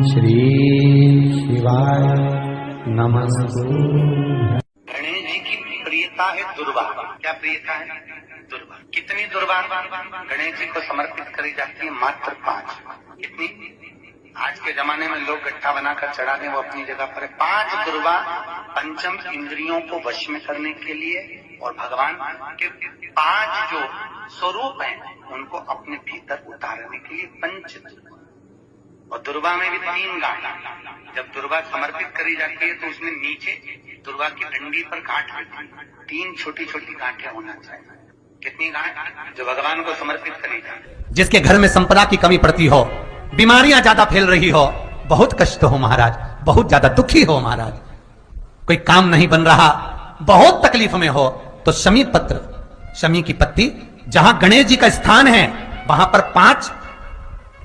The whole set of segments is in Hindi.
श्री शिवाय नमस्तु। गणेश जी की प्रियता है दुर्वा। क्या प्रियता है? दुर्वा। कितनी दुर्वा गणेश जी को समर्पित करी जाती है? मात्र 5। कितनी? आज के जमाने में लोग गट्ठा बनाकर चढ़ा दें, वो अपनी जगह पर है। 5 दुर्वा पंचम इंद्रियों को वश में करने के लिए, और भगवान के 5 जो स्वरूप हैं उनको अपने भीतर उतारने के लिए पंच। और दुर्वा में भी 3 गांठ। जब दुर्वा समर्पित करी जाती है तो उसमें नीचे दुर्वा की डंडी पर गांठ रहती है। 3 छोटी छोटी गांठें होना चाहिए। कितनी गांठ? जो भगवान को समर्पित करी जाए। जिसके घर में संपदा की कमी पड़ती हो, बीमारियां ज्यादा फैल रही हो, बहुत कष्ट हो महाराज, बहुत ज्यादा दुखी हो महाराज, कोई काम नहीं बन रहा, बहुत तकलीफ में हो, तो शमी पत्र, शमी की पत्ती, जहां गणेश जी का स्थान है वहां पर 5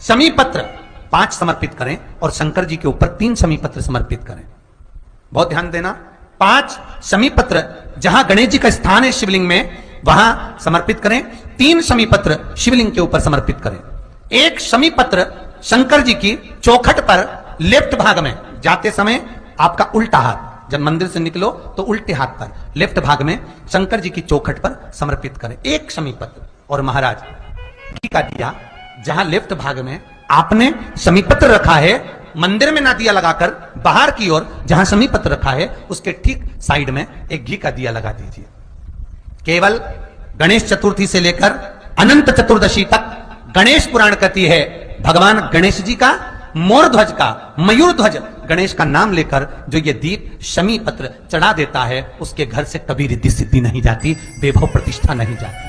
शमी पत्र 5 समर्पित करें, और शंकर जी के ऊपर 3 शमी पत्र समर्पित करें। बहुत ध्यान देना, 5 शमी पत्र जहां गणेश जी का स्थान है शिवलिंग में वहां समर्पित करें, 3 शमी पत्र शिवलिंग के ऊपर समर्पित करें। 1 शमी पत्र शंकर जी की चौखट पर लेफ्ट भाग में, जाते समय आपका उल्टा हाथ, जब मंदिर से निकलो तो उल्टे हाथ पर लेफ्ट भाग में शंकर जी की चौखट पर समर्पित करें 1 शमी पत्र। और महाराज घी का दिया जहां लेफ्ट भाग में आपने शमी पत्र रखा है, मंदिर में ना दिया लगाकर बाहर की ओर जहां शमी पत्र रखा है उसके ठीक साइड में एक घी का दिया लगा दीजिए। केवल गणेश चतुर्थी से लेकर अनंत चतुर्दशी तक गणेश पुराण कहती है भगवान गणेश जी का, मोर ध्वज का, मयूर ध्वज गणेश का नाम लेकर जो ये दीप शमी पत्र चढ़ा देता है उसके घर से कभी रिद्धि सिद्धि नहीं जाती, वैभव प्रतिष्ठा नहीं जाती।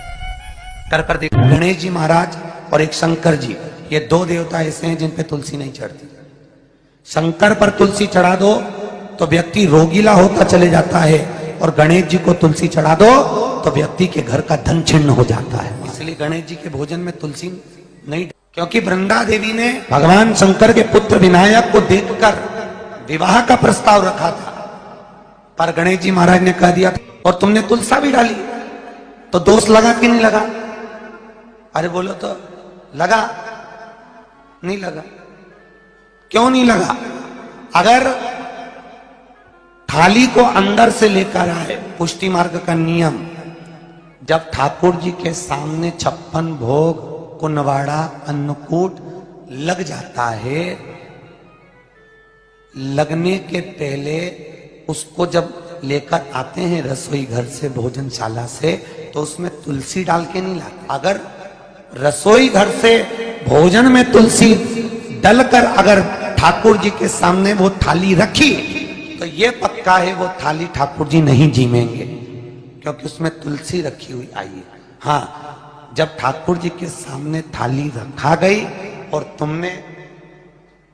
कर देखो, गणेश जी महाराज और एक शंकर जी, ये 2 देवता ऐसे हैं जिन पे तुलसी नहीं चढ़ती। शंकर पर तुलसी चढ़ा दो तो व्यक्ति रोगीला होता चले जाता है, और गणेश जी को तुलसी चढ़ा दो तो व्यक्ति के घर का धन छिन्न हो जाता है। इसलिए गणेश जी के भोजन में तुलसी नहीं, क्योंकि वृंदा देवी ने भगवान शंकर के पुत्र विनायक को देखकर विवाह का प्रस्ताव रखा था, पर गणेश जी महाराज ने कह दिया और तुमने तुलसा भी डाली, तो दोष लगा कि नहीं लगा? अरे बोलो तो, लगा? नहीं लगा। क्यों नहीं लगा? अगर थाली को अंदर से लेकर आए, पुष्टि मार्ग का नियम, जब ठाकुर जी के सामने 56 भोग, कुनवाड़ा, अन्नकूट लग जाता है, लगने के पहले उसको जब लेकर आते हैं रसोई घर से, भोजनशाला से, तो उसमें तुलसी डाल के नहीं लाते। अगर रसोई घर से भोजन में तुलसी डलकर अगर ठाकुर जी के सामने वो थाली रखी तो ये पक्का है वो थाली ठाकुर जी नहीं जीमेंगे, क्योंकि उसमें तुलसी रखी हुई आई है। हाँ, जब ठाकुर जी के सामने थाली रखा गई और तुमने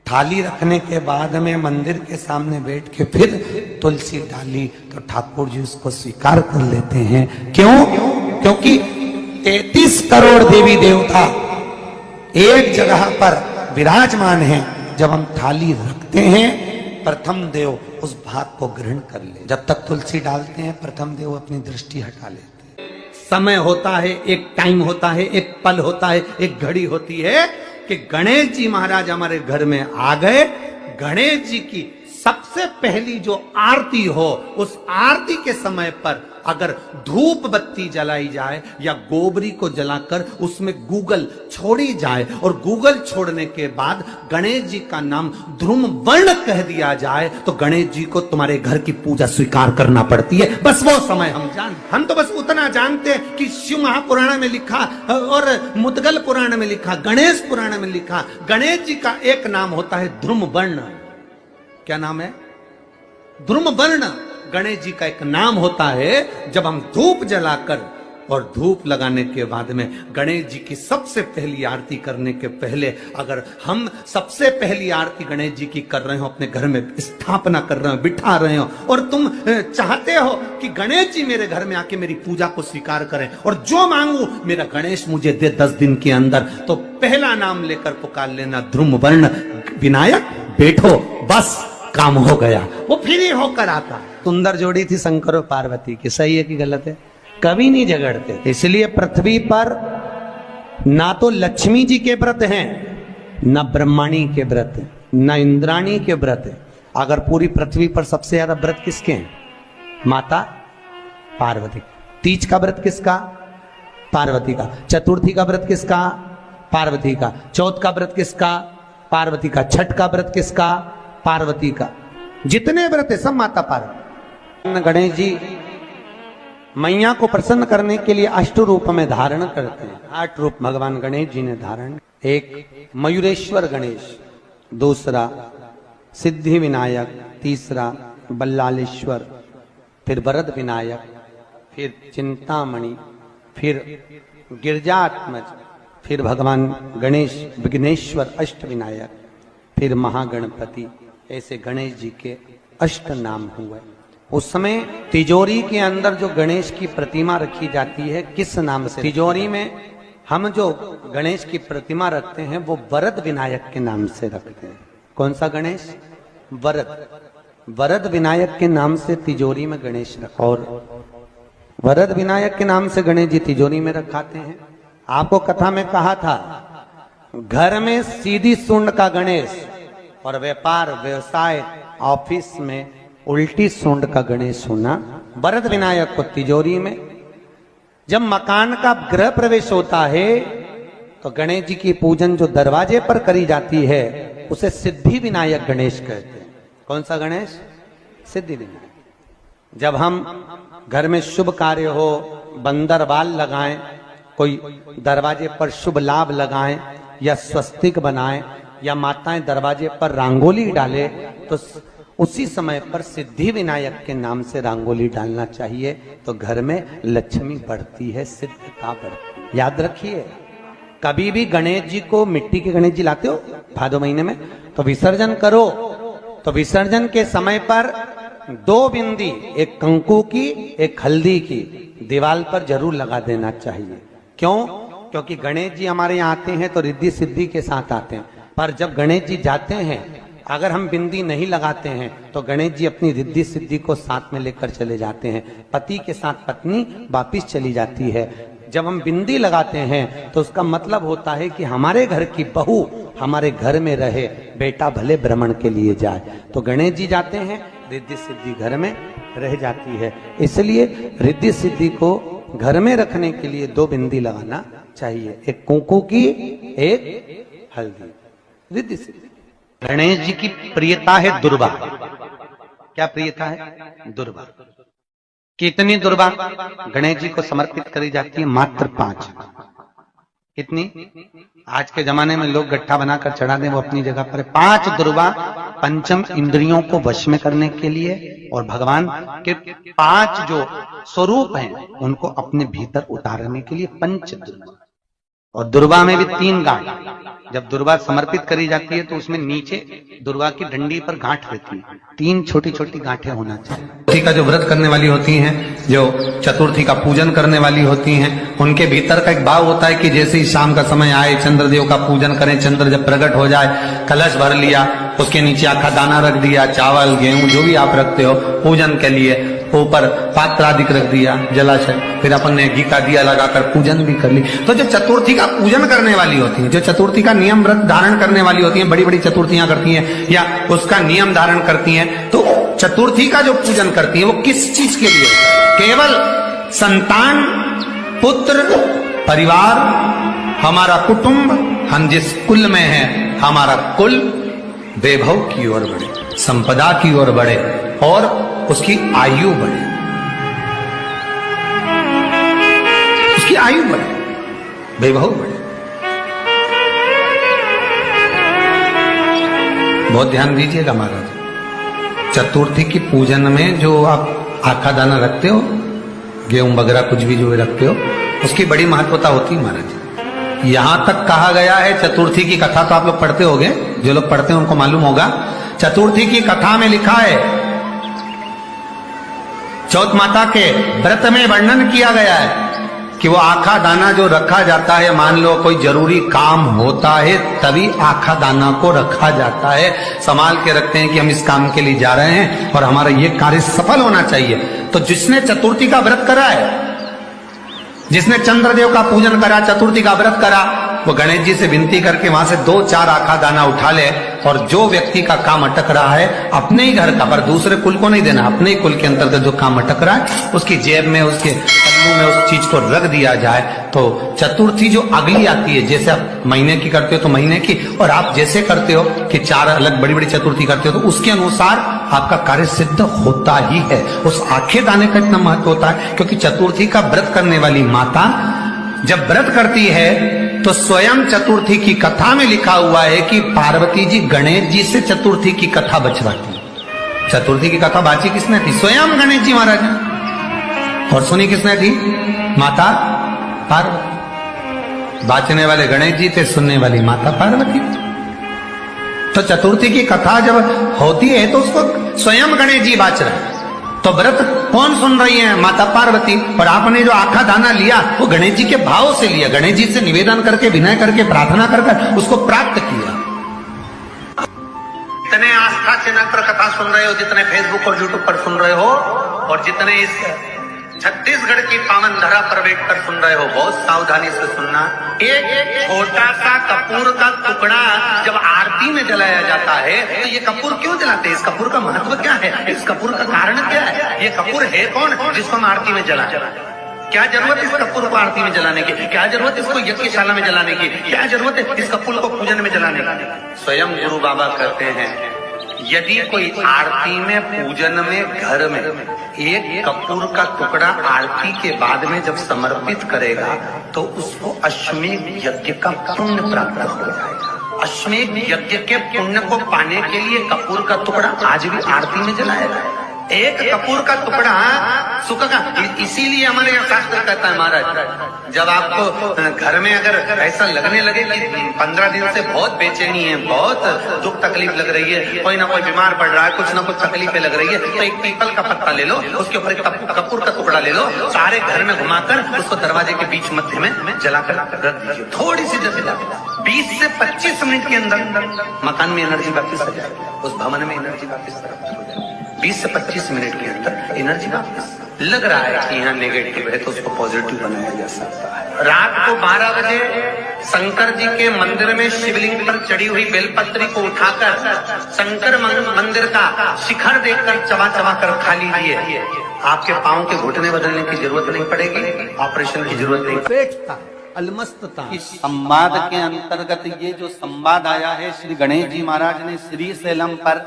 थाली रखने के बाद में मंदिर के सामने बैठ के फिर तुलसी डाली तो ठाकुर जी उसको स्वीकार कर लेते हैं। क्यों? क्योंकि 33 करोड़ देवी देवता एक जगह पर विराजमान हैं। जब हम थाली रखते हैं, प्रथम देव उस भाग को ग्रहण कर ले। जब तक तुलसी डालते हैं प्रथम देव अपनी दृष्टि हटा लेते हैं। समय होता है, एक टाइम होता है, एक पल होता है, एक घड़ी होती है कि गणेश जी महाराज हमारे घर में आ गए। गणेश जी की सबसे पहली जो आरती हो, उस आरती के समय पर अगर धूप बत्ती जलाई जाए या गोबरी को जलाकर उसमें गूगल छोड़ी जाए, और गूगल छोड़ने के बाद गणेश जी का नाम ध्रुम वर्ण कह दिया जाए, तो गणेश जी को तुम्हारे घर की पूजा स्वीकार करना पड़ती है। बस वो समय हम तो बस उतना जानते हैं कि शिव महापुराण में लिखा और मुद्गल पुराण में लिखा, गणेश पुराण में लिखा, गणेश जी का एक नाम होता है ध्रुम वर्ण। क्या नाम है? ध्रुम वर्ण गणेश जी का एक नाम होता है। जब हम धूप जलाकर और धूप लगाने के बाद में गणेश जी की सबसे पहली आरती करने के पहले अगर हम सबसे पहली आरती गणेश जी की कर रहे हो, अपने घर में स्थापना कर रहे हो, बिठा रहे हो, और तुम चाहते हो कि गणेश जी मेरे घर में आके मेरी पूजा को स्वीकार करें और जो मांगू मेरा गणेश मुझे दे 10 दिन के अंदर, तो पहला नाम लेकर पुकार लेना ध्रुम वर्ण विनायक, बैठो, बस काम हो गया। वो फिर ही होकर आता। सुंदर जोड़ी थी शंकर और पार्वती की, सही है कि गलत है? कभी नहीं झगड़ते। इसलिए पृथ्वी पर ना तो लक्ष्मी जी के व्रत हैं ना ब्रह्माणी के व्रत हैं। न इंद्राणी के व्रत है। अगर पूरी पृथ्वी पर सबसे ज्यादा व्रत किसके हैं? माता पार्वती। तीज का व्रत किसका? पार्वती का। चतुर्थी का व्रत किसका? पार्वती का। चौथ का व्रत किसका? पार्वती का। छठ का व्रत किसका? पार्वती का। जितने व्रत है सब माता पार्वती। गणेश जी मैया को प्रसन्न करने के लिए अष्ट रूप में धारण करते हैं। 8 रूप भगवान गणेश जी ने धारण। एक मयूरेश्वर गणेश, दूसरा सिद्धि विनायक, तीसरा बल्लालेश्वर, फिर वरद विनायक, फिर चिंतामणि, फिर गिरजात्मज, फिर भगवान गणेश विघ्नेश्वर अष्ट विनायक, फिर महागणपति। ऐसे गणेश जी के अष्ट नाम हुए। उस समय तिजोरी के अंदर जो गणेश की प्रतिमा रखी जाती है किस नाम से? तिजोरी में हम जो गणेश की प्रतिमा रखते हैं वो वरद विनायक के नाम से रखते हैं। कौन सा गणेश? वरद। वरद विनायक के नाम से तिजोरी में गणेश रखा। और वरद विनायक के नाम से गणेश जी तिजोरी में रखाते हैं। आपको कथा में कहा था घर में सीधी सूंड का गणेश और व्यापार व्यवसाय ऑफिस में उल्टी सूंड का गणेश होना। वरद विनायक को तिजोरी में। जब मकान का गृह प्रवेश होता है तो गणेश जी की पूजन जो दरवाजे पर करी जाती है उसे सिद्धि विनायक गणेश कहते हैं। कौन सा गणेश? सिद्धि विनायक। जब हम घर में शुभ कार्य हो, बंदरवाल लगाएं, कोई दरवाजे पर शुभ लाभ लगाएं या स्वस्तिक बनाएं या माताएं दरवाजे पर रंगोली डाले तो उसी समय पर सिद्धि विनायक के नाम से रंगोली डालना चाहिए। तो घर में लक्ष्मी बढ़ती है, सिद्धता बढ़ती है। याद रखिए, कभी भी गणेश जी को, मिट्टी के गणेश जी लाते हो भादो महीने में, तो विसर्जन करो तो विसर्जन के समय पर 2 बिंदी, एक कंकु की एक हल्दी की, दीवार पर जरूर लगा देना चाहिए। क्यों? क्योंकि गणेश जी हमारे यहाँ आते हैं तो रिद्धि सिद्धि के साथ आते हैं। पर जब गणेश जी जाते हैं अगर हम बिंदी नहीं लगाते हैं तो गणेश जी अपनी रिद्धि सिद्धि को साथ में लेकर चले जाते हैं। पति के साथ पत्नी वापिस चली जाती है। जब हम बिंदी लगाते हैं तो उसका मतलब होता है कि हमारे घर की बहू हमारे घर में रहे, बेटा भले भ्रमण के लिए जाए। तो गणेश जी जाते हैं, रिद्धि सिद्धि घर में रह जाती है। इसलिए रिद्धि सिद्धि को घर में रखने के लिए 2 बिंदी लगाना चाहिए, एक कुंकू की एक हल्दी। रिद्धि सिद्धि। गणेश जी की प्रियता है दुर्वा। क्या प्रियता है? दुर्वा। कितनी दुर्वा गणेश जी को समर्पित करी जाती है? मात्र 5। कितनी? आज के जमाने में लोग गट्ठा बनाकर चढ़ा दें, वो अपनी जगह पर 5 दुर्वा पंचम इंद्रियों को वश में करने के लिए और भगवान के 5 जो स्वरूप हैं उनको अपने भीतर उतारने के लिए 5 दुर्वा। और दुर्वा में भी 3 गांठ। जब दुर्वा समर्पित करी जाती है तो उसमें नीचे दुर्वा की डंडी पर गांठ रहती है, 3 छोटी छोटी गांठें होना चाहिए। चतुर्थी का जो व्रत करने वाली होती हैं, जो चतुर्थी का पूजन करने वाली होती हैं, उनके भीतर का एक भाव होता है कि जैसे ही शाम का समय आए चंद्रदेव का पूजन करें। चंद्र जब प्रकट हो जाए, कलश भर लिया, उसके नीचे आखा दाना रख दिया, चावल गेहूं जो भी आप रखते हो पूजन के लिए, ऊपर पात्र आदि रख दिया, जलाशय, फिर अपन ने घी का दिया लगाकर पूजन भी कर ली। तो जो चतुर्थी का पूजन करने वाली होती है, जो चतुर्थी का नियम व्रत धारण करने वाली होती हैं, बड़ी बड़ी चतुर्थियां करती हैं या उसका नियम धारण करती हैं, तो चतुर्थी का जो पूजन करती है वो किस चीज के लिए? केवल संतान, पुत्र, परिवार, हमारा कुटुंब, हम जिस कुल में हैं, हमारा कुल वैभव की ओर बढ़े, संपदा की ओर बढ़े और उसकी आयु बढ़े, उसकी आयु बढ़े, वैभव बढ़े। बहुत ध्यान दीजिएगा महाराज। चतुर्थी की पूजन में जो आप आखा दाना रखते हो, गेहूं वगैरह कुछ भी जो रखते हो, उसकी बड़ी महत्वता होती है महाराज। यहां तक कहा गया है, चतुर्थी की कथा तो आप लोग पढ़ते होंगे, जो लोग पढ़ते हैं उनको मालूम होगा। चतुर्थी की कथा में लिखा है, चौथ माता के व्रत में वर्णन किया गया है कि वो आखा दाना जो रखा जाता है, मान लो कोई जरूरी काम होता है तभी आखा दाना को रखा जाता है, संभाल के रखते हैं कि हम इस काम के लिए जा रहे हैं और हमारा ये कार्य सफल होना चाहिए। तो जिसने चतुर्थी का व्रत करा है, जिसने चंद्रदेव का पूजन करा, चतुर्थी का व्रत करा, वो गणेश जी से विनती करके वहां से 2-4 आखा दाना उठा ले और जो व्यक्ति का काम अटक रहा है अपने ही घर का, पर दूसरे कुल को नहीं देना, अपने ही कुल के अंतर्गत जो काम अटक रहा है उसकी जेब में, उसके पल्लू में उस चीज को रख दिया जाए। तो चतुर्थी जो अगली आती है, जैसे आप महीने की करते हो तो महीने की, और आप जैसे करते हो कि 4 अलग बड़ी बड़ी चतुर्थी करते हो तो उसके अनुसार आपका कार्य सिद्ध होता ही है। उस आखे दाने का इतना महत्व होता है क्योंकि चतुर्थी का व्रत करने वाली माता जब व्रत करती है तो स्वयं चतुर्थी की कथा में लिखा हुआ है कि पार्वती जी गणेश जी से चतुर्थी की कथा बचवाती। चतुर्थी की कथा बाची किसने थी? स्वयं गणेश जी महाराज ने। और सुनी किसने थी? माता पार्वती। बाचने वाले गणेश जी थे, सुनने वाली माता पार्वती। तो चतुर्थी की कथा जब होती है तो उसको स्वयं गणेश जी बाच रहे हैं। तो व्रत कौन सुन रही है? माता पार्वती। और आपने जो आखा दाना लिया वो गणेश जी के भाव से लिया, गणेश जी से निवेदन करके, विनय करके, प्रार्थना करके उसको प्राप्त किया। जितने आस्था चैनल पर कथा सुन रहे हो, जितने फेसबुक और यूट्यूब पर सुन रहे हो, और जितने इस छत्तीसगढ़ की पावन धरा पर बैठकर सुन रहे हो, बहुत सावधानी से सुनना। एक छोटा सा कपूर का टुकड़ा जब आरती में जलाया जाता है तो ये कपूर क्यों जलाते हैं? इस कपूर का महत्व क्या है? इस कपूर का कारण क्या है? ये कपूर है कौन जिसको हम आरती में जला? क्या जरूरत इस कपूर को आरती में जलाने की? क्या जरूरत इसको यज्ञशाला में जलाने की? क्या जरूरत है इस कपूर को पूजन में जलाने की? स्वयं गुरु बाबा कहते हैं यदि कोई आरती में, पूजन में, घर में एक कपूर का टुकड़ा आरती के बाद में जब समर्पित करेगा तो उसको अश्वमेध यज्ञ का पुण्य प्राप्त हो जाएगा। अश्वमेध यज्ञ के पुण्य को पाने के लिए कपूर का टुकड़ा आज भी आरती में जलाया जाए। एक कपूर का टुकड़ा सुखेगा। इसीलिए हमारे यहाँ शास्त्र कहता है महाराज, जब आपको घर में अगर ऐसा लगने लगे कि 15 दिन से बहुत बेचैनी है, बहुत दुख तकलीफ लग रही है, कोई ना कोई बीमार पड़ रहा है, कुछ ना कुछ तकलीफें लग रही है, तो एक पीपल का पत्ता ले लो, उसके ऊपर एक कपूर का टुकड़ा ले लो, सारे घर में घुमाकर उसको दरवाजे के बीच मध्य में जलाकर रख दीजिए। थोड़ी सी जल 20 से 25 मिनट के अंदर मकान में एनर्जी वापिस आ जाएगी, उस भवन में एनर्जी वापिस प्राप्त हो जाएगी। 20 से 25 मिनट के अंदर एनर्जी वापस। लग रहा है कि यहाँ नेगेटिव है तो उसको पॉजिटिव बनाया जा सकता है। रात को 12 बजे शंकर जी के मंदिर में शिवलिंग पर चढ़ी हुई बेलपत्री को उठाकर शंकर मंदिर का शिखर देखकर चबा चबा कर खा लीजिए। आपके पाँव के घुटने बदलने की जरूरत नहीं पड़ेगी, ऑपरेशन की जरूरत नहीं। अलमस्तता। इस संवाद के अंतर्गत ये जो संवाद आया है, श्री गणेश जी महाराज ने श्री शैलम पर,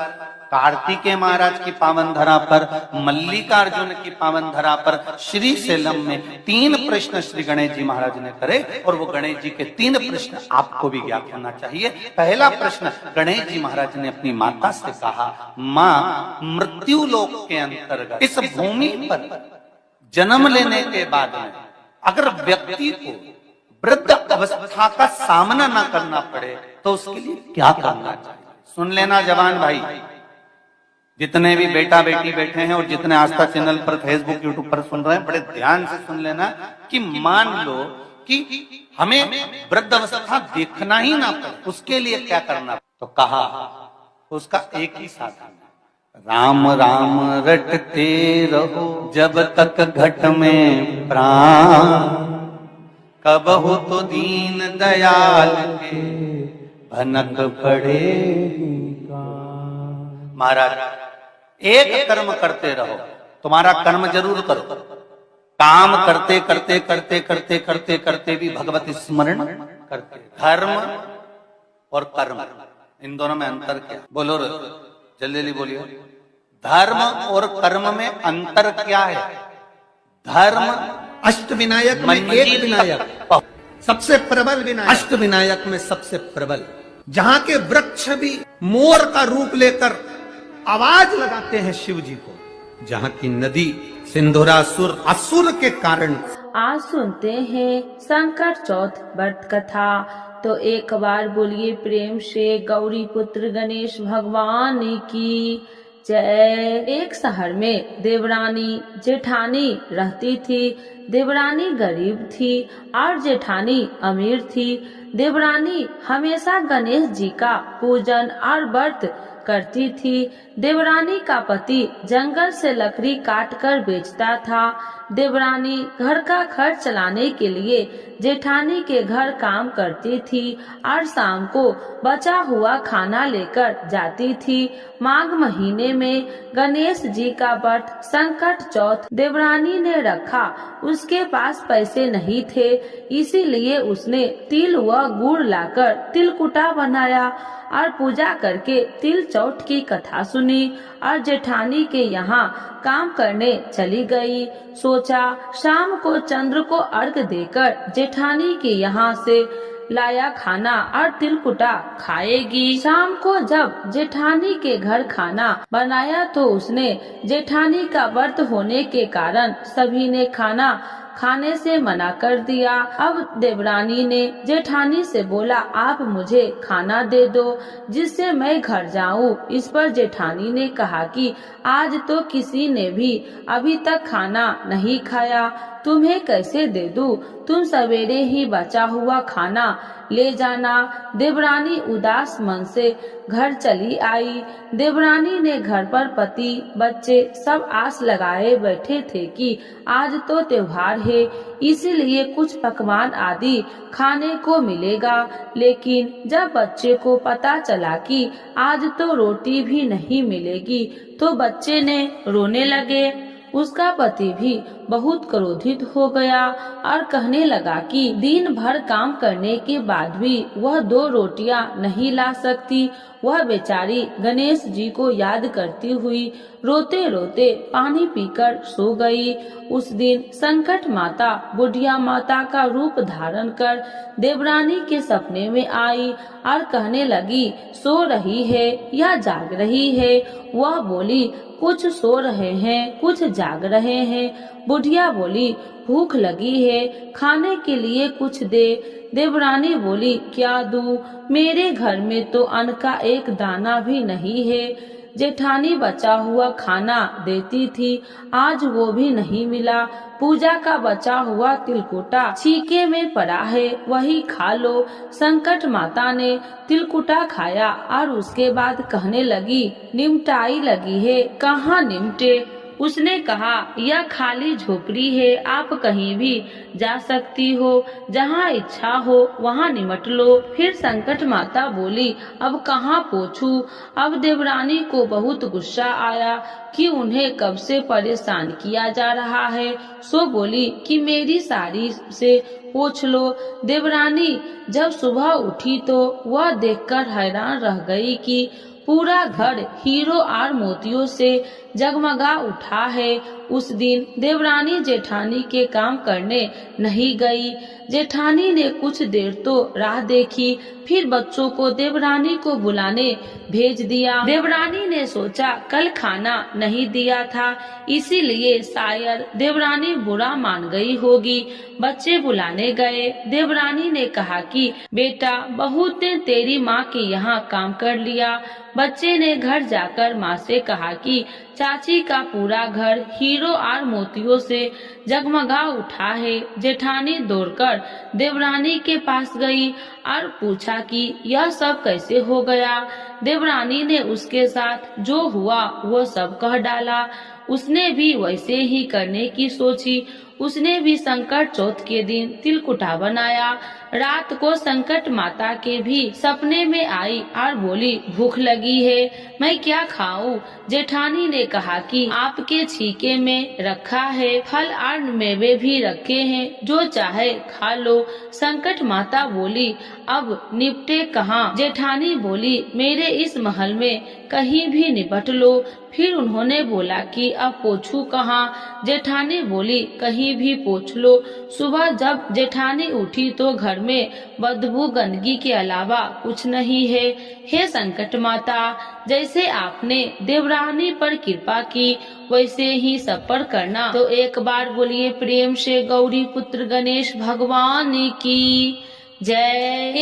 कार्तिकेय महाराज की पावन धरा पर, मल्लिकार्जुन की पावन धरा पर, श्री शैलम में 3 प्रश्न श्री गणेश जी महाराज ने करे और वो गणेश जी के 3 प्रश्न आपको भी ज्ञात होना चाहिए। पहला प्रश्न गणेश जी महाराज ने अपनी माता से कहा, माँ, मृत्यु लोक के अंतर्गत इस भूमि पर जन्म लेने के बाद में अगर व्यक्ति को वृद्ध अवस्था का सामना ना करना पड़े तो उसके लिए क्या करना चाहिए? सुन लेना जवान भाई, जितने भी बेटा बेटी बैठे हैं और जितने आस्था चैनल पर, फेसबुक, यूट्यूब पर सुन रहे हैं, बड़े ध्यान से सुन लेना कि मान लो कि हमें वृद्ध अवस्था देखना ही ना पड़े, उसके लिए क्या करना? तो कहा उसका एक ही साधन, राम राम रटते रहो जब तक घट में प्राण, कब हो तो दीन दयाल के भनक पड़ेगा। महाराज, एक कर्म करते रहो, तुम्हारा कर्म जरूर करो, काम करते करते करते करते करते करते भी भगवत स्मरण करते। धर्म और कर्म, इन दोनों में अंतर क्या? बोलो जल्दी जल्दी बोलिए। धर्म और कर्म में अंतर क्या है? धर्म अष्ट विनायक में एक विनायक, सबसे प्रबल विनायक, अष्ट विनायक में सबसे प्रबल, जहां के वृक्ष भी मोर का रूप लेकर आवाज लगाते हैं शिव जी को, जहां की नदी सिंधुरासुर असुर के कारण। आज सुनते हैं संकट चौथ व्रत कथा, तो एक बार बोलिए प्रेम से गौरी पुत्र गणेश भगवान की जय। एक शहर में देवरानी जेठानी रहती थी। देवरानी गरीब थी और जेठानी अमीर थी। देवरानी हमेशा गणेश जी का पूजन और व्रत करती थी। देवरानी का पति जंगल से लकड़ी काटकर बेचता था। देवरानी घर का खर्च चलाने के लिए जेठानी के घर काम करती थी और शाम को बचा हुआ खाना लेकर जाती थी। माघ महीने में गणेश जी का व्रत संकट चौथ देवरानी ने रखा। उसके पास पैसे नहीं थे, इसीलिए उसने तिल व गुड़ लाकर तिलकुटा बनाया और पूजा करके तिल चौथ की कथा सुनी और जेठानी के यहाँ काम करने चली गई। सोचा शाम को चंद्र को अर्घ देकर जेठानी के यहाँ से लाया खाना और तिलकुटा खाएगी। शाम को जब जेठानी के घर खाना बनाया तो उसने जेठानी का व्रत होने के कारण सभी ने खाना खाने से मना कर दिया। अब देवरानी ने जेठानी से बोला, आप मुझे खाना दे दो जिससे मैं घर जाऊं। इस पर जेठानी ने कहा कि आज तो किसी ने भी अभी तक खाना नहीं खाया, तुम्हें कैसे दे दूं? तुम सवेरे ही बचा हुआ खाना ले जाना। देवरानी उदास मन से घर चली आई। देवरानी ने घर पर पति बच्चे सब आस लगाए बैठे थे कि आज तो त्योहार है, इसीलिए कुछ पकवान आदि खाने को मिलेगा। लेकिन जब बच्चे को पता चला कि आज तो रोटी भी नहीं मिलेगी तो बच्चे ने रोने लगे। उसका पति भी बहुत क्रोधित हो गया और कहने लगा कि दिन भर काम करने के बाद भी वह 2 रोटियां नहीं ला सकती। वह बेचारी गणेश जी को याद करती हुई रोते रोते पानी पीकर सो गई। उस दिन संकट माता बुढ़िया माता का रूप धारण कर देवरानी के सपने में आई और कहने लगी, सो रही है या जाग रही है? वह बोली, कुछ सो रहे हैं, कुछ जाग रहे हैं। बुढ़िया बोली, भूख लगी है, खाने के लिए कुछ दे। देवरानी बोली, क्या दूं? मेरे घर में तो अन्न का एक दाना भी नहीं है। जेठानी बचा हुआ खाना देती थी, आज वो भी नहीं मिला। पूजा का बचा हुआ तिलकुटा छीके में पड़ा है, वही खा लो। संकट माता ने तिलकुटा खाया और उसके बाद कहने लगी, निमटाई लगी है, कहाँ निमटे? उसने कहा, यह खाली झोपड़ी है, आप कहीं भी जा सकती हो, जहाँ इच्छा हो वहाँ निमट लो। फिर संकट माता बोली, अब कहाँ पोछूं? अब देवरानी को बहुत गुस्सा आया कि उन्हें कब से परेशान किया जा रहा है। सो बोली कि मेरी साड़ी से पोछ लो। देवरानी जब सुबह उठी तो वह देखकर हैरान रह गई कि पूरा घर हीरो और मोतियों से जगमगा उठा है। उस दिन देवरानी जेठानी के काम करने नहीं गई। जेठानी ने कुछ देर तो राह देखी, फिर बच्चों को देवरानी को बुलाने भेज दिया। देवरानी ने सोचा कल खाना नहीं दिया था, इसीलिए शायद देवरानी बुरा मान गई होगी। बच्चे बुलाने गए। देवरानी ने कहा कि बेटा, बहू ने तेरी माँ के यहाँ काम कर लिया। बच्चे ने घर जाकर माँ से कहा कि चाची का पूरा घर हीरो और मोतियों से जगमगा उठा है। जेठानी दौड़कर देवरानी के पास गई और पूछा कि यह सब कैसे हो गया। देवरानी ने उसके साथ जो हुआ वो सब कह डाला। उसने भी वैसे ही करने की सोची। उसने भी संकट चौथ के दिन तिलकुटा बनाया। रात को संकट माता के भी सपने में आई और बोली, भूख लगी है, मैं क्या खाऊं? जेठानी ने कहा कि आपके छीके में रखा है, फल और मेवे भी रखे हैं, जो चाहे खा लो। संकट माता बोली, अब निपटे कहाँ? जेठानी बोली, मेरे इस महल में कहीं भी निपट लो। फिर उन्होंने बोला कि अब पोछूं कहाँ? जेठानी बोली, कहीं भी पोछ लो। सुबह जब जेठानी उठी तो घर में बदबू गंदगी के अलावा कुछ नहीं है। हे संकट माता, जैसे आपने देवरानी पर कृपा की वैसे ही सब पर करना। तो एक बार बोलिए प्रेम से गौरी पुत्र गणेश भगवान की जय।